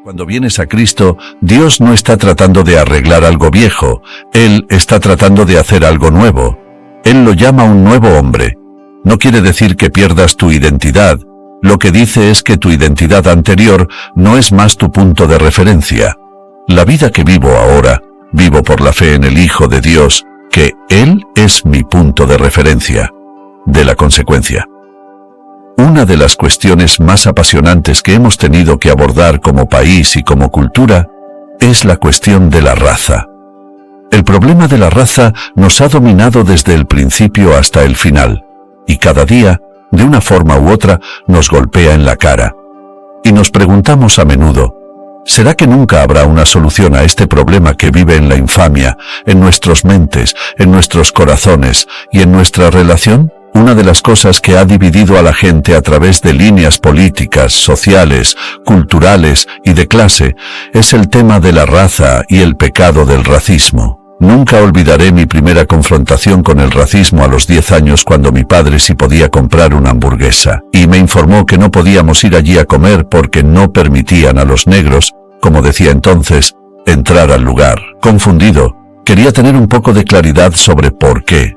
Cuando vienes a Cristo, Dios no está tratando de arreglar algo viejo, Él está tratando de hacer algo nuevo. Él lo llama un nuevo hombre. No quiere decir que pierdas tu identidad. Lo que dice es que tu identidad anterior no es más tu punto de referencia. La vida que vivo ahora, vivo por la fe en el Hijo de Dios, que Él es mi punto de referencia. De la consecuencia. Una de las cuestiones más apasionantes que hemos tenido que abordar como país y como cultura es la cuestión de la raza. El problema de la raza nos ha dominado desde el principio hasta el final, y cada día, de una forma u otra, nos golpea en la cara. Y nos preguntamos a menudo, ¿será que nunca habrá una solución a este problema que vive en la infamia, en nuestras mentes, en nuestros corazones y en nuestra relación? Una de las cosas que ha dividido a la gente a través de líneas políticas, sociales, culturales y de clase es el tema de la raza y el pecado del racismo. Nunca olvidaré mi primera confrontación con el racismo a los 10 años cuando mi padre sí podía comprar una hamburguesa y me informó que no podíamos ir allí a comer porque no permitían a los negros, como decía entonces, entrar al lugar. Confundido, quería tener un poco de claridad sobre por qué.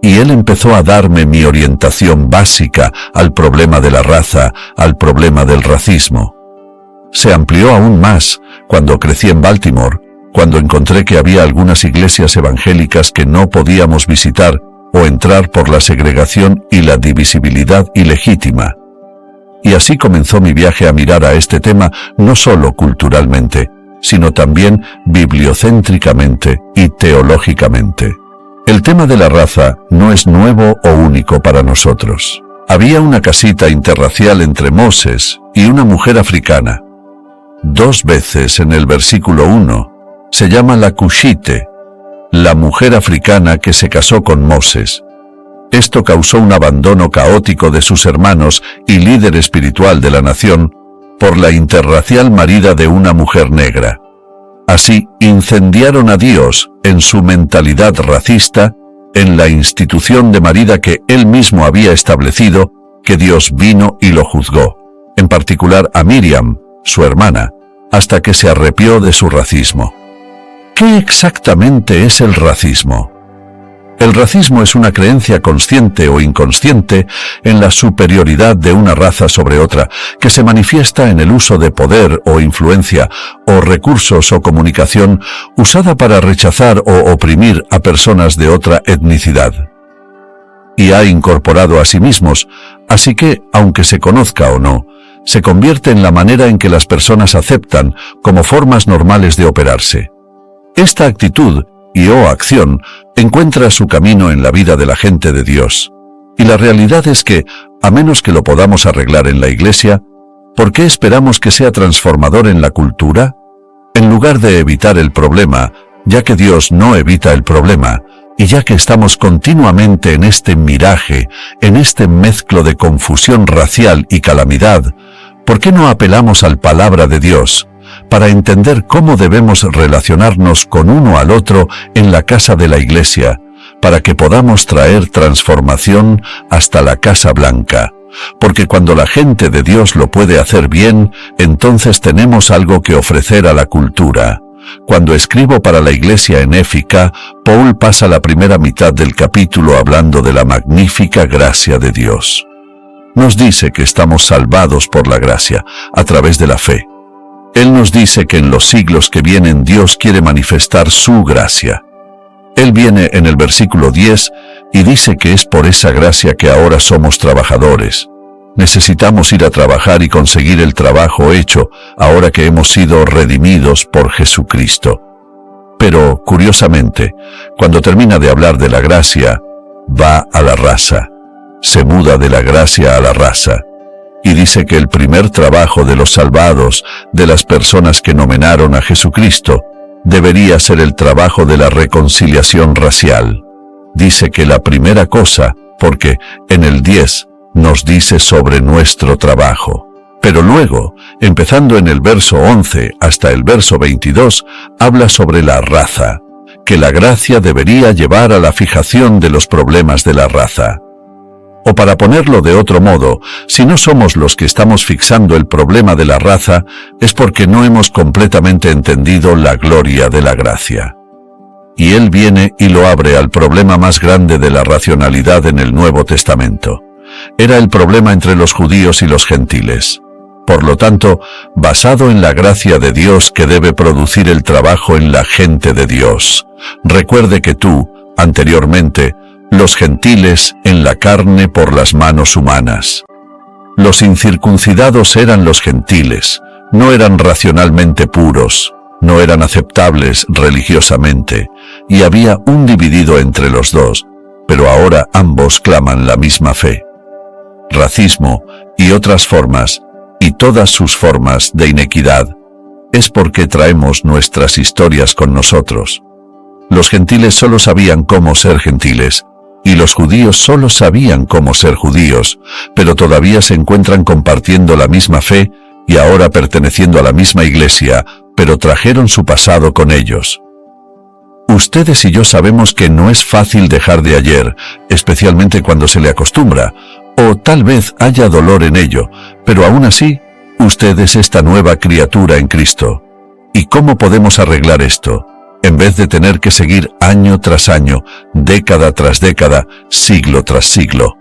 Y él empezó a darme mi orientación básica al problema de la raza, al problema del racismo. Se amplió aún más cuando crecí en Baltimore, cuando encontré que había algunas iglesias evangélicas que no podíamos visitar o entrar por la segregación y la divisibilidad ilegítima. Y así comenzó mi viaje a mirar a este tema no solo culturalmente, sino también bibliocéntricamente y teológicamente. El tema de la raza no es nuevo o único para nosotros. Había una casita interracial entre Moses y una mujer africana. 2 veces en el versículo 1 se llama la Cushite, la mujer africana que se casó con Moses. Esto causó un abandono caótico de sus hermanos y líder espiritual de la nación por la interracial marida de una mujer negra. Así, incendiaron a Dios en su mentalidad racista, en la institución de marida que él mismo había establecido, que Dios vino y lo juzgó, en particular a Miriam, su hermana, hasta que se arrepió de su racismo. ¿Qué exactamente es el racismo? El racismo es una creencia consciente o inconsciente en la superioridad de una raza sobre otra, que se manifiesta en el uso de poder o influencia, o recursos o comunicación usada para rechazar o oprimir a personas de otra etnicidad. Y ha incorporado a sí mismos, así que, aunque se conozca o no, se convierte en la manera en que las personas aceptan como formas normales de operarse. Esta actitud y o acción encuentra su camino en la vida de la gente de Dios. Y la realidad es que, a menos que lo podamos arreglar en la iglesia, ¿por qué esperamos que sea transformador en la cultura? En lugar de evitar el problema, ya que Dios no evita el problema, y ya que estamos continuamente en este miraje, en este mezclo de confusión racial y calamidad, ¿por qué no apelamos al palabra de Dios para entender cómo debemos relacionarnos con uno al otro en la casa de la iglesia, para que podamos traer transformación hasta la Casa Blanca? Porque cuando la gente de Dios lo puede hacer bien, entonces tenemos algo que ofrecer a la cultura. Cuando escribo para la iglesia en Éfeso, Paul pasa la primera mitad del capítulo hablando de la magnífica gracia de Dios. Nos dice que estamos salvados por la gracia, a través de la fe. Él nos dice que en los siglos que vienen Dios quiere manifestar su gracia. Él viene en el versículo 10 y dice que es por esa gracia que ahora somos trabajadores. Necesitamos ir a trabajar y conseguir el trabajo hecho ahora que hemos sido redimidos por Jesucristo. Pero, curiosamente, cuando termina de hablar de la gracia, va a la raza. Se muda de la gracia a la raza. Y dice que el primer trabajo de los salvados, de las personas que nominaron a Jesucristo, debería ser el trabajo de la reconciliación racial. Dice que la primera cosa, porque en el 10 nos dice sobre nuestro trabajo. Pero luego, empezando en el verso 11 hasta el verso 22, habla sobre la raza, que la gracia debería llevar a la fijación de los problemas de la raza. O para ponerlo de otro modo, si no somos los que estamos fixando el problema de la raza, es porque no hemos completamente entendido la gloria de la gracia. Y Él viene y lo abre al problema más grande de la racionalidad en el Nuevo Testamento. Era el problema entre los judíos y los gentiles. Por lo tanto, basado en la gracia de Dios que debe producir el trabajo en la gente de Dios. Recuerde que tú, anteriormente, los gentiles en la carne por las manos humanas. Los incircuncidados eran los gentiles, no eran racionalmente puros, no eran aceptables religiosamente, y había un dividido entre los dos, pero ahora ambos claman la misma fe. Racismo y otras formas, y todas sus formas de inequidad, es porque traemos nuestras historias con nosotros. Los gentiles solo sabían cómo ser gentiles, y los judíos solo sabían cómo ser judíos, pero todavía se encuentran compartiendo la misma fe y ahora perteneciendo a la misma iglesia, pero trajeron su pasado con ellos. Ustedes y yo sabemos que no es fácil dejar de ayer, especialmente cuando se le acostumbra, o tal vez haya dolor en ello, pero aún así, usted es esta nueva criatura en Cristo. ¿Y cómo podemos arreglar esto? En vez de tener que seguir año tras año, década tras década, siglo tras siglo.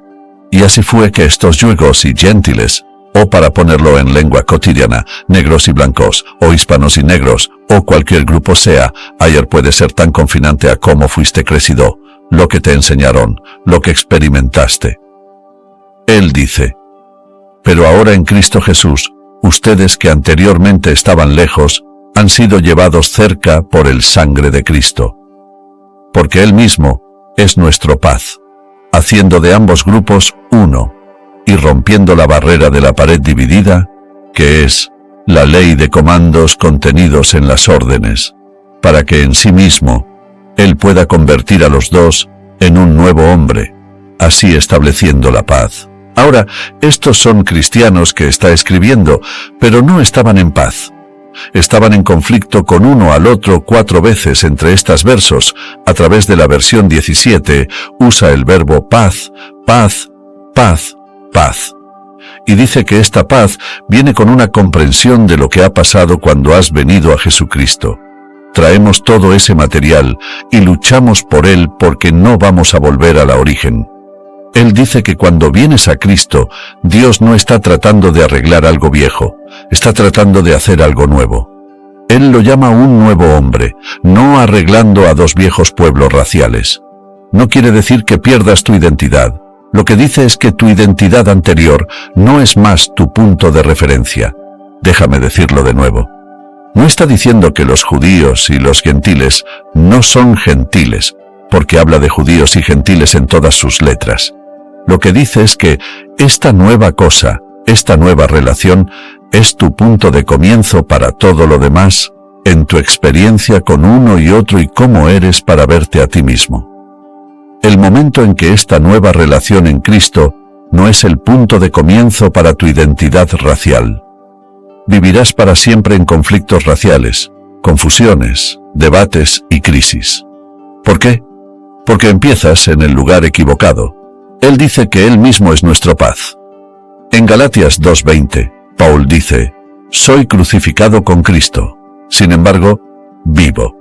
Y así fue que estos judíos y gentiles, o para ponerlo en lengua cotidiana, negros y blancos, o hispanos y negros, o cualquier grupo sea, ayer puede ser tan confinante a cómo fuiste crecido, lo que te enseñaron, lo que experimentaste. Él dice, pero ahora en Cristo Jesús, ustedes que anteriormente estaban lejos, han sido llevados cerca por el sangre de Cristo. Porque Él mismo es nuestro paz, haciendo de ambos grupos uno, y rompiendo la barrera de la pared dividida, que es la ley de comandos contenidos en las órdenes, para que en sí mismo Él pueda convertir a los dos en un nuevo hombre, así estableciendo la paz. Ahora, estos son cristianos que está escribiendo, pero no estaban en paz. Estaban en conflicto con uno al otro 4 veces entre estos versos. A través de la versión 17 usa el verbo paz, paz, paz, paz. Y dice que esta paz viene con una comprensión de lo que ha pasado cuando has venido a Jesucristo. Traemos todo ese material y luchamos por él porque no vamos a volver a la origen. Él dice que cuando vienes a Cristo, Dios no está tratando de arreglar algo viejo, está tratando de hacer algo nuevo. Él lo llama un nuevo hombre, no arreglando a 2 viejos pueblos raciales. No quiere decir que pierdas tu identidad. Lo que dice es que tu identidad anterior no es más tu punto de referencia. Déjame decirlo de nuevo. No está diciendo que los judíos y los gentiles no son gentiles, porque habla de judíos y gentiles en todas sus letras. Lo que dice es que esta nueva cosa, esta nueva relación, es tu punto de comienzo para todo lo demás, en tu experiencia con uno y otro y cómo eres para verte a ti mismo. El momento en que esta nueva relación en Cristo no es el punto de comienzo para tu identidad racial. Vivirás para siempre en conflictos raciales, confusiones, debates y crisis. ¿Por qué? Porque empiezas en el lugar equivocado. Él dice que Él mismo es nuestra paz. En Galatas 2:20, Paul dice, soy crucificado con Cristo, sin embargo, vivo.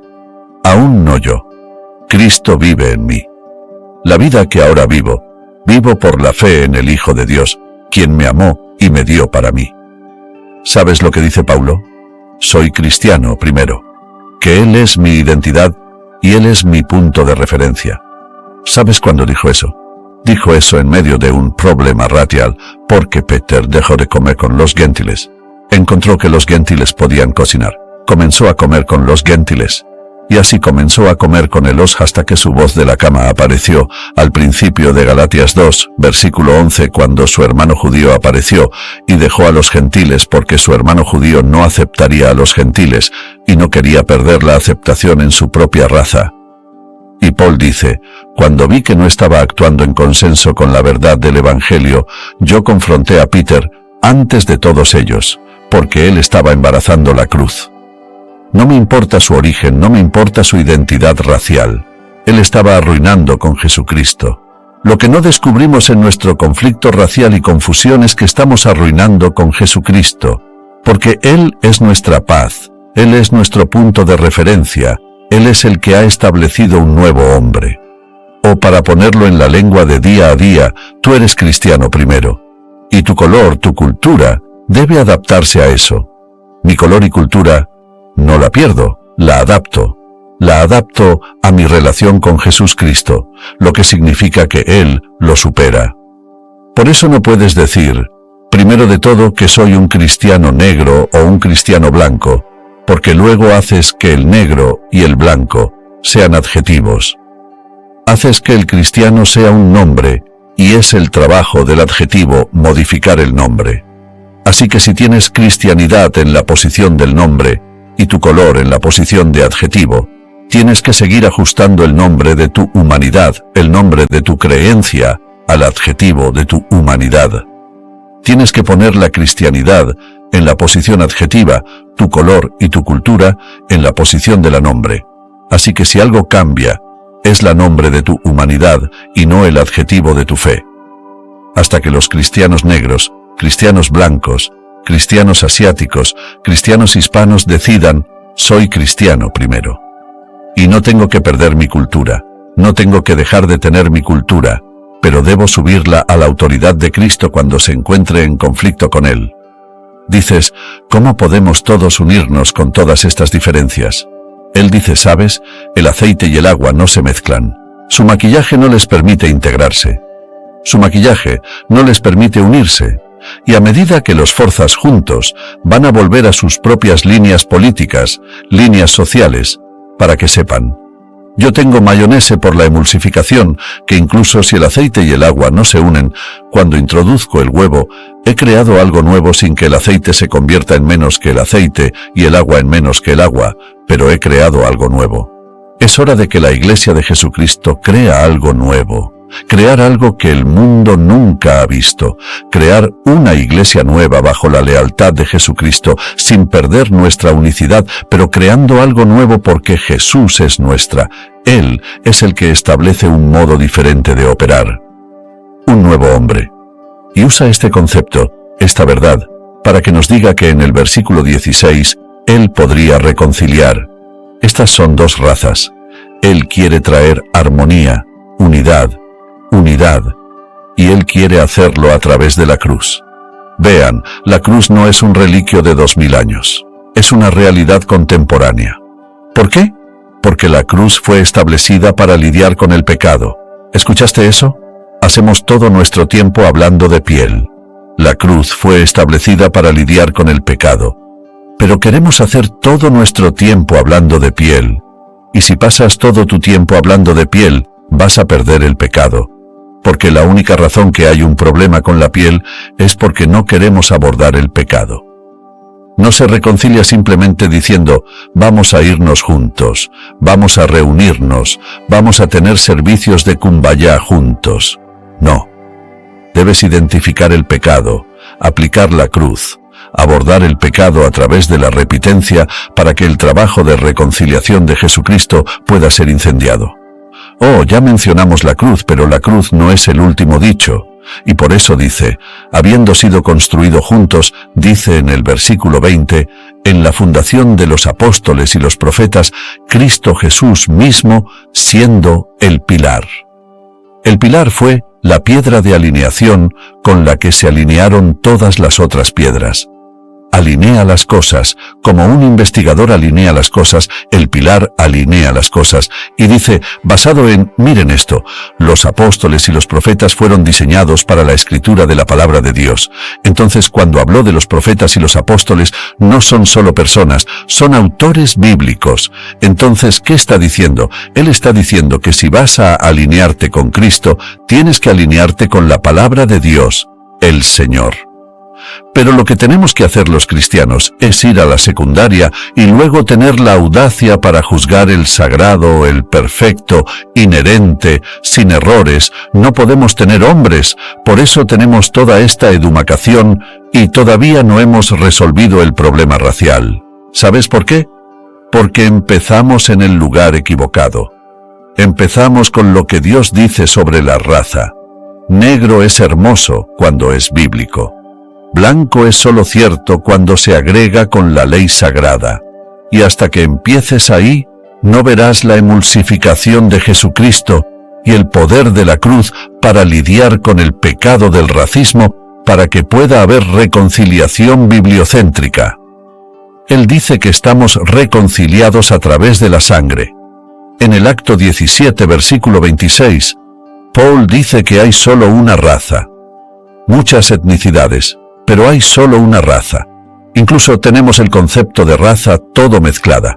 Aún no yo. Cristo vive en mí. La vida que ahora vivo, vivo por la fe en el Hijo de Dios, quien me amó y me dio para mí. ¿Sabes lo que dice Paulo? Soy cristiano primero, que Él es mi identidad y Él es mi punto de referencia. ¿Sabes cuándo dijo eso? Dijo eso en medio de un problema racial, porque Peter dejó de comer con los gentiles. Encontró que los gentiles podían cocinar. Comenzó a comer con los gentiles. Y así comenzó a comer con ellos hasta que su voz de la cama apareció al principio de Galatas 2, versículo 11, cuando su hermano judío apareció y dejó a los gentiles porque su hermano judío no aceptaría a los gentiles y no quería perder la aceptación en su propia raza. Y Paul dice, cuando vi que no estaba actuando en consenso con la verdad del Evangelio, yo confronté a Peter antes de todos ellos, porque él estaba embarazando la cruz. No me importa su origen, no me importa su identidad racial. Él estaba arruinando con Jesucristo. Lo que no descubrimos en nuestro conflicto racial y confusión es que estamos arruinando con Jesucristo, porque Él es nuestra paz, Él es nuestro punto de referencia, Él es el que ha establecido un nuevo hombre. O para ponerlo en la lengua de día a día, tú eres cristiano primero, y tu color, tu cultura, debe adaptarse a eso. Mi color y cultura no la pierdo, la adapto. La adapto a mi relación con Jesucristo, lo que significa que Él lo supera. Por eso no puedes decir, primero de todo, que soy un cristiano negro o un cristiano blanco, porque luego haces que el negro y el blanco sean adjetivos. Haces que el cristiano sea un nombre, y es el trabajo del adjetivo modificar el nombre. Así que si tienes cristianidad en la posición del nombre y tu color en la posición de adjetivo, tienes que seguir ajustando el nombre de tu humanidad, el nombre de tu creencia, al adjetivo de tu humanidad. Tienes que poner la cristianidad en la posición adjetiva, tu color y tu cultura en la posición de la nombre. Así que si algo cambia, es la nombre de tu humanidad y no el adjetivo de tu fe. Hasta que los cristianos negros, cristianos blancos, cristianos asiáticos, cristianos hispanos decidan, soy cristiano primero. Y no tengo que perder mi cultura, no tengo que dejar de tener mi cultura, pero debo subirla a la autoridad de Cristo cuando se encuentre en conflicto con Él. Dices, ¿cómo podemos todos unirnos con todas estas diferencias? Él dice, ¿sabes? El aceite y el agua no se mezclan. Su maquillaje no les permite integrarse. Su maquillaje no les permite unirse. Y a medida que los forzas juntos, van a volver a sus propias líneas políticas, líneas sociales, para que sepan. Yo tengo mayonesa por la emulsificación, que incluso si el aceite y el agua no se unen, cuando introduzco el huevo, he creado algo nuevo sin que el aceite se convierta en menos que el aceite y el agua en menos que el agua, pero he creado algo nuevo. Es hora de que la Iglesia de Jesucristo crea algo nuevo. Crear algo que el mundo nunca ha visto, crear una iglesia nueva bajo la lealtad de Jesucristo, sin perder nuestra unicidad, pero creando algo nuevo porque Jesús es nuestra. Él es el que establece un modo diferente de operar. Un nuevo hombre. Y usa este concepto, esta verdad, para que nos diga que en el versículo 16, Él podría reconciliar. Estas son dos razas. Él quiere traer armonía, unidad, y Él quiere hacerlo a través de la cruz. Vean, la cruz no es un reliquio de 2000 años, es una realidad contemporánea. ¿Por qué? Porque la cruz fue establecida para lidiar con el pecado. ¿Escuchaste eso? Hacemos todo nuestro tiempo hablando de piel. La cruz fue establecida para lidiar con el pecado. Pero queremos hacer todo nuestro tiempo hablando de piel. Y si pasas todo tu tiempo hablando de piel, vas a perder el pecado. Porque la única razón que hay un problema con la piel es porque no queremos abordar el pecado. No se reconcilia simplemente diciendo, vamos a irnos juntos, vamos a reunirnos, vamos a tener servicios de Kumbaya juntos. No. Debes identificar el pecado, aplicar la cruz, abordar el pecado a través de la repitencia para que el trabajo de reconciliación de Jesucristo pueda ser incendiado. Oh, ya mencionamos la cruz, pero la cruz no es el último dicho. Y por eso dice, habiendo sido construido juntos, dice en el versículo 20, en la fundación de los apóstoles y los profetas, Cristo Jesús mismo siendo el pilar. El pilar fue la piedra de alineación con la que se alinearon todas las otras piedras. Alinea las cosas, como un investigador alinea las cosas, el pilar alinea las cosas, y dice, basado en, miren esto, los apóstoles y los profetas fueron diseñados para la escritura de la palabra de Dios. Entonces, cuando habló de los profetas y los apóstoles, no son solo personas, son autores bíblicos. Entonces, ¿qué está diciendo? Él está diciendo que si vas a alinearte con Cristo, tienes que alinearte con la palabra de Dios, el Señor. Pero lo que tenemos que hacer los cristianos es ir a la secundaria y luego tener la audacia para juzgar el sagrado, el perfecto, inherente, sin errores. No podemos tener hombres, por eso tenemos toda esta educación y todavía no hemos resolvido el problema racial. ¿Sabes por qué? Porque empezamos en el lugar equivocado. Empezamos con lo que Dios dice sobre la raza. Negro es hermoso cuando es bíblico. Blanco es solo cierto cuando se agrega con la ley sagrada. Y hasta que empieces ahí, no verás la emulsificación de Jesucristo y el poder de la cruz para lidiar con el pecado del racismo para que pueda haber reconciliación bibliocéntrica. Él dice que estamos reconciliados a través de la sangre. En el acto 17, versículo 26, Paul dice que hay solo una raza. Muchas etnicidades, pero hay solo una raza. Incluso tenemos el concepto de raza todo mezclada.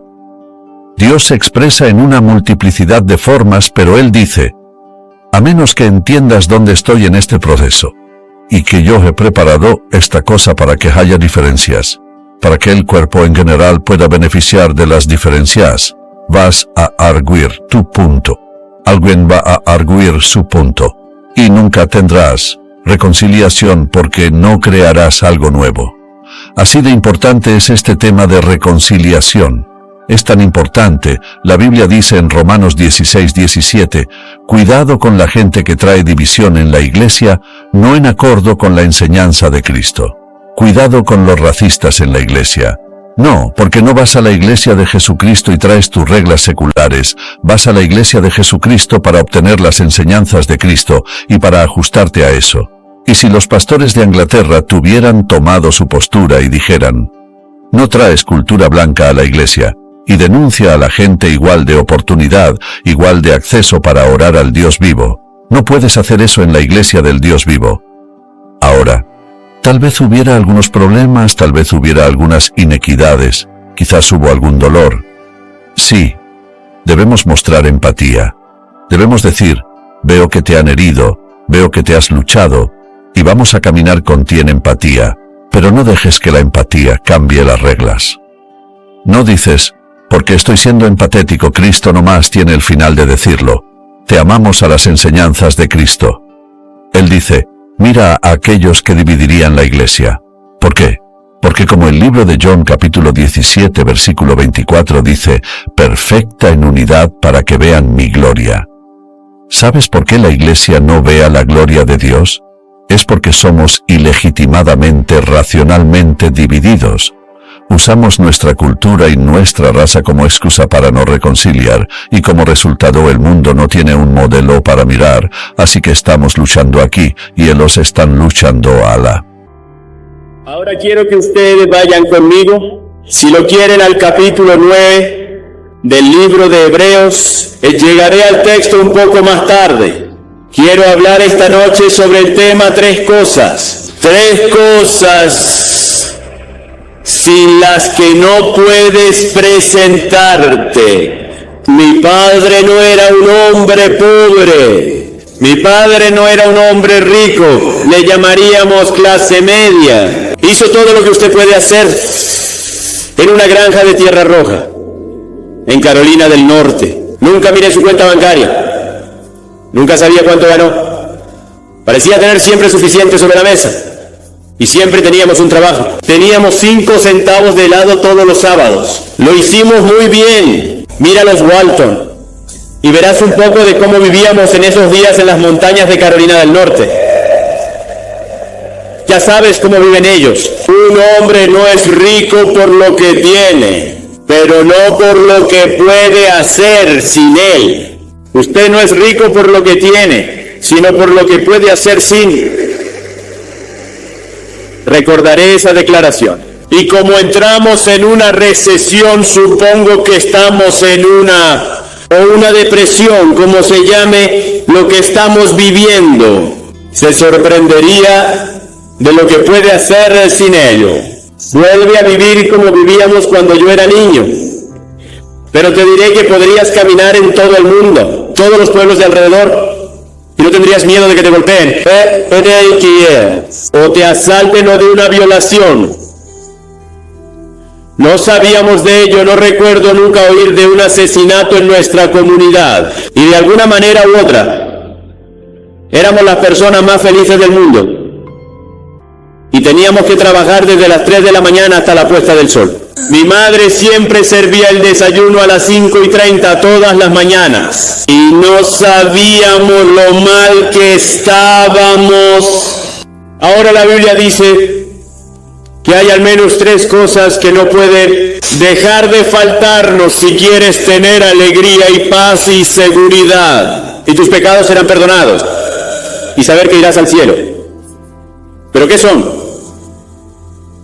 Dios se expresa en una multiplicidad de formas, pero Él dice, a menos que entiendas dónde estoy en este proceso, y que yo he preparado esta cosa para que haya diferencias, para que el cuerpo en general pueda beneficiar de las diferencias, vas a arguir tu punto. Alguien va a arguir su punto, y nunca tendrás reconciliación porque no crearás algo nuevo. Así de importante es este tema de reconciliación. Es tan importante, la Biblia dice en Romanos 16:17, cuidado con la gente que trae división en la iglesia, no en acuerdo con la enseñanza de Cristo. Cuidado con los racistas en la iglesia. No, porque no vas a la iglesia de Jesucristo y traes tus reglas seculares, vas a la iglesia de Jesucristo para obtener las enseñanzas de Cristo y para ajustarte a eso. Y si los pastores de Inglaterra tuvieran tomado su postura y dijeran, no traes cultura blanca a la iglesia, y denuncia a la gente igual de oportunidad, igual de acceso para orar al Dios vivo, no puedes hacer eso en la iglesia del Dios vivo. Ahora, tal vez hubiera algunos problemas, tal vez hubiera algunas inequidades, quizás hubo algún dolor. Sí, debemos mostrar empatía. Debemos decir, veo que te han herido, veo que te has luchado, y vamos a caminar con ti en empatía, pero no dejes que la empatía cambie las reglas. No dices, porque estoy siendo empatético, Cristo nomás tiene el final de decirlo. Te amamos a las enseñanzas de Cristo. Él dice, mira a aquellos que dividirían la iglesia. ¿Por qué? Porque como el libro de John capítulo 17 versículo 24 dice, perfecta en unidad para que vean mi gloria. ¿Sabes por qué la iglesia no vea la gloria de Dios? Es porque somos ilegitimadamente, racionalmente divididos. Usamos nuestra cultura y nuestra raza como excusa para no reconciliar, y como resultado el mundo no tiene un modelo para mirar, así que estamos luchando aquí, y ellos están luchando allá. Ahora quiero que ustedes vayan conmigo, si lo quieren, al capítulo 9 del libro de Hebreos. Llegaré al texto un poco más tarde. Quiero hablar esta noche sobre el tema tres cosas sin las que no puedes presentarte. Mi padre no era un hombre pobre, mi padre no era un hombre rico, le llamaríamos clase media. Hizo todo lo que usted puede hacer en una granja de Tierra Roja, en Carolina del Norte. Nunca miré su cuenta bancaria, nunca sabía cuánto ganó. Parecía tener siempre suficiente sobre la mesa. Y siempre teníamos un trabajo. Teníamos 5 centavos de helado todos los sábados. Lo hicimos muy bien. Mira los Walton y verás un poco de cómo vivíamos en esos días en las montañas de Carolina del Norte. Ya sabes cómo viven ellos. Un hombre no es rico por lo que tiene, pero no por lo que puede hacer sin él. Usted no es rico por lo que tiene, sino por lo que puede hacer sin. Recordaré esa declaración. Y como entramos en una recesión, supongo que estamos en una depresión, como se llame lo que estamos viviendo, se sorprendería de lo que puede hacer sin ello. Vuelve a vivir como vivíamos cuando yo era niño. Pero te diré que podrías caminar en todo el mundo, todos los pueblos de alrededor, y no tendrías miedo de que te golpeen, o te asalten o de una violación. No sabíamos de ello, no recuerdo nunca oír de un asesinato en nuestra comunidad. Y de alguna manera u otra, éramos las personas más felices del mundo. Y teníamos que trabajar desde las 3 de la mañana hasta la puesta del sol. Mi madre siempre servía el desayuno a las 5:30 todas las mañanas. Y no sabíamos lo mal que estábamos. Ahora la Biblia dice que hay al menos 3 cosas que no pueden dejar de faltarnos si quieres tener alegría y paz y seguridad. Y tus pecados serán perdonados. Y saber que irás al cielo. ¿Pero qué son?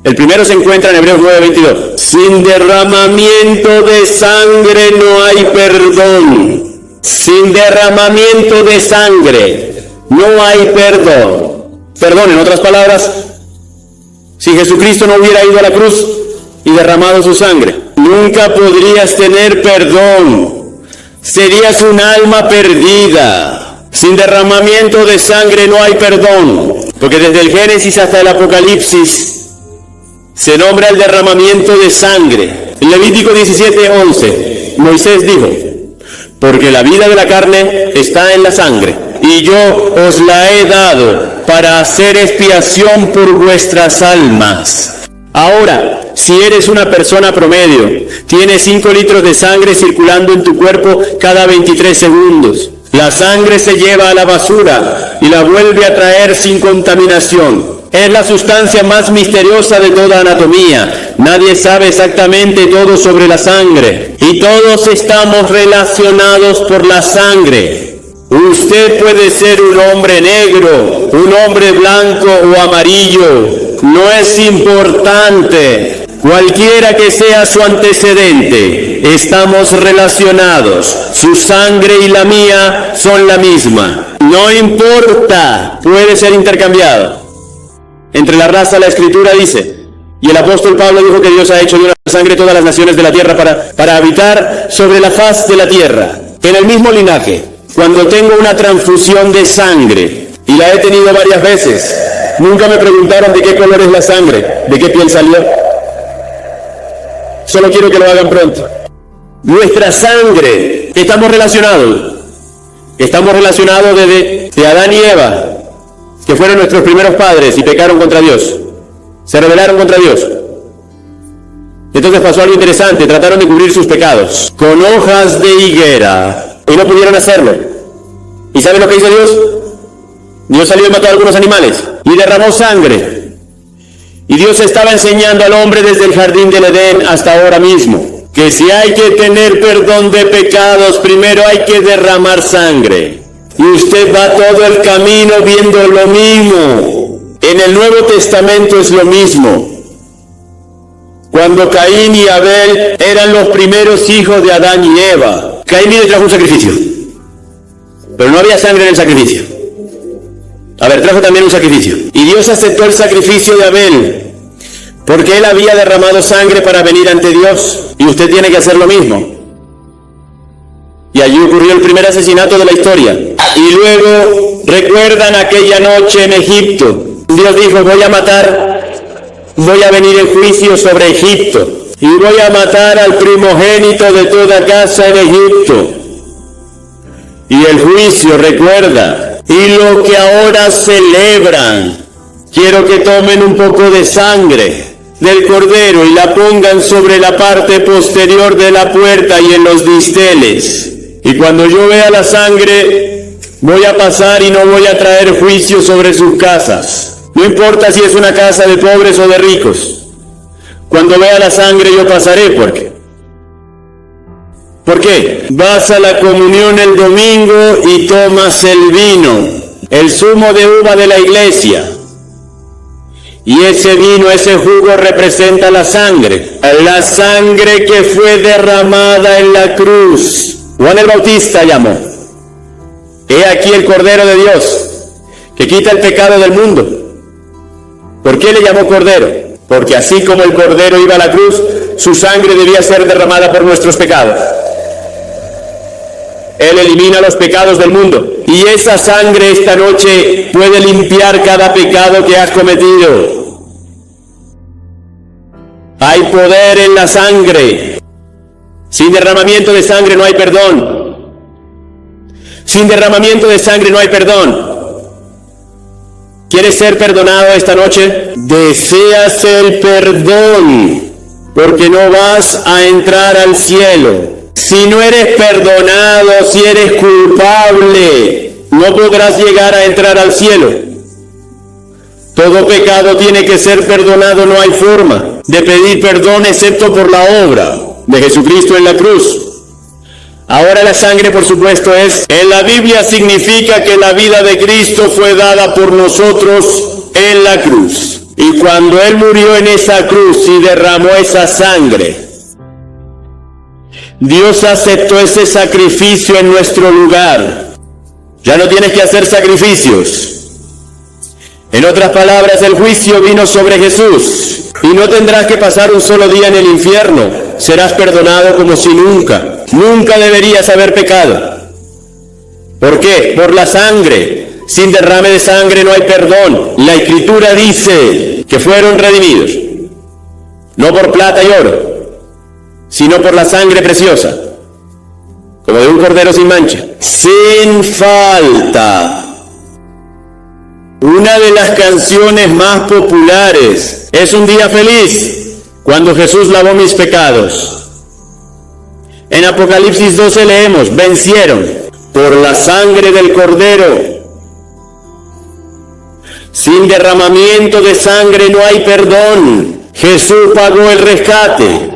El primero se encuentra en Hebreos 9:22. Sin derramamiento de sangre no hay perdón. Sin derramamiento de sangre no hay perdón. Perdón, en otras palabras, si Jesucristo no hubiera ido a la cruz y derramado su sangre, nunca podrías tener perdón. Serías un alma perdida. Sin derramamiento de sangre no hay perdón. Porque desde el Génesis hasta el Apocalipsis se nombra el derramamiento de sangre. En Levítico 17:11, Moisés dijo: porque la vida de la carne está en la sangre, y yo os la he dado para hacer expiación por vuestras almas. Ahora, si eres una persona promedio, tienes 5 litros de sangre circulando en tu cuerpo cada 23 segundos. La sangre se lleva a la basura y la vuelve a traer sin contaminación. Es la sustancia más misteriosa de toda anatomía. Nadie sabe exactamente todo sobre la sangre. Y todos estamos relacionados por la sangre. Usted puede ser un hombre negro, un hombre blanco o amarillo. No es importante. Cualquiera que sea su antecedente, estamos relacionados. Su sangre y la mía son la misma. No importa, puede ser intercambiado. Entre la raza, la Escritura dice, y el apóstol Pablo dijo que Dios ha hecho de una sangre todas las naciones de la tierra para habitar sobre la faz de la tierra. En el mismo linaje, cuando tengo una transfusión de sangre, y la he tenido varias veces, nunca me preguntaron de qué color es la sangre, de qué piel salió. Solo quiero que lo hagan pronto. Nuestra sangre, estamos relacionados desde Adán y Eva, que fueron nuestros primeros padres y pecaron contra Dios, se rebelaron contra Dios. Entonces pasó algo interesante, trataron de cubrir sus pecados con hojas de higuera y no pudieron hacerlo. ¿Y saben lo que hizo Dios? Dios salió y mató a algunos animales y derramó sangre. Y Dios estaba enseñando al hombre desde el jardín del Edén hasta ahora mismo que si hay que tener perdón de pecados, primero hay que derramar sangre. Y usted va todo el camino viendo lo mismo. En el Nuevo Testamento es lo mismo. Cuando Caín y Abel eran los primeros hijos de Adán y Eva, Caín le trajo un sacrificio, pero no había sangre en el sacrificio. Trajo también un sacrificio. Y Dios aceptó el sacrificio de Abel, porque él había derramado sangre para venir ante Dios. Y usted tiene que hacer lo mismo. Y allí ocurrió el primer asesinato de la historia. Y luego, ¿recuerdan aquella noche en Egipto? Dios dijo, voy a venir en juicio sobre Egipto. Y voy a matar al primogénito de toda casa en Egipto. Y el juicio, recuerda. Y lo que ahora celebran, quiero que tomen un poco de sangre del cordero y la pongan sobre la parte posterior de la puerta y en los dinteles. Y cuando yo vea la sangre, voy a pasar y no voy a traer juicio sobre sus casas. No importa si es una casa de pobres o de ricos. Cuando vea la sangre yo pasaré, ¿por qué? ¿Por qué? Vas a la comunión el domingo y tomas el vino, el zumo de uva de la iglesia. Y ese vino, ese jugo representa la sangre que fue derramada en la cruz. Juan el Bautista llamó: he aquí el Cordero de Dios, que quita el pecado del mundo. ¿Por qué le llamó Cordero? Porque así como el Cordero iba a la cruz, su sangre debía ser derramada por nuestros pecados. Él elimina los pecados del mundo. Y esa sangre esta noche puede limpiar cada pecado que has cometido. Hay poder en la sangre. Sin derramamiento de sangre no hay perdón. Sin derramamiento de sangre no hay perdón. ¿Quieres ser perdonado esta noche? ¿Deseas el perdón? porque no vas a entrar al cielo. Si no eres perdonado, si eres culpable, no podrás llegar a entrar al cielo. Todo pecado tiene que ser perdonado, no hay forma de pedir perdón excepto por la obra de Jesucristo en la cruz. Ahora la sangre, por supuesto, en la Biblia significa que la vida de Cristo fue dada por nosotros en la cruz. Y cuando Él murió en esa cruz y derramó esa sangre, Dios aceptó ese sacrificio en nuestro lugar. Ya no tienes que hacer sacrificios. En otras palabras, el juicio vino sobre Jesús y no tendrás que pasar un solo día en el infierno. Serás perdonado como si nunca deberías haber pecado. ¿Por qué? Por la sangre. Sin derrame de sangre no hay perdón. La Escritura dice que fueron redimidos, no por plata y oro, sino por la sangre preciosa, como de un cordero sin mancha, sin falta. Una de las canciones más populares es Un día feliz, cuando Jesús lavó mis pecados. En Apocalipsis 12 leemos, vencieron por la sangre del cordero. Sin derramamiento de sangre no hay perdón. Jesús pagó el rescate.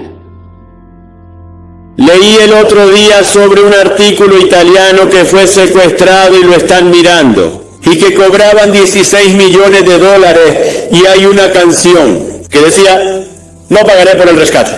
Leí el otro día sobre un artículo italiano que fue secuestrado y lo están mirando, y que cobraban 16 millones de dólares, y hay una canción que decía, no pagaré por el rescate.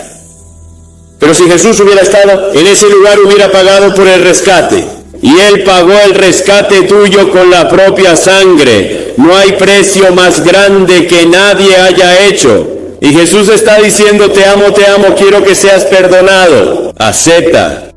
Pero si Jesús hubiera estado en ese lugar, hubiera pagado por el rescate. Y Él pagó el rescate tuyo con la propia sangre. No hay precio más grande que nadie haya hecho. Y Jesús está diciendo, te amo, quiero que seas perdonado. Acepta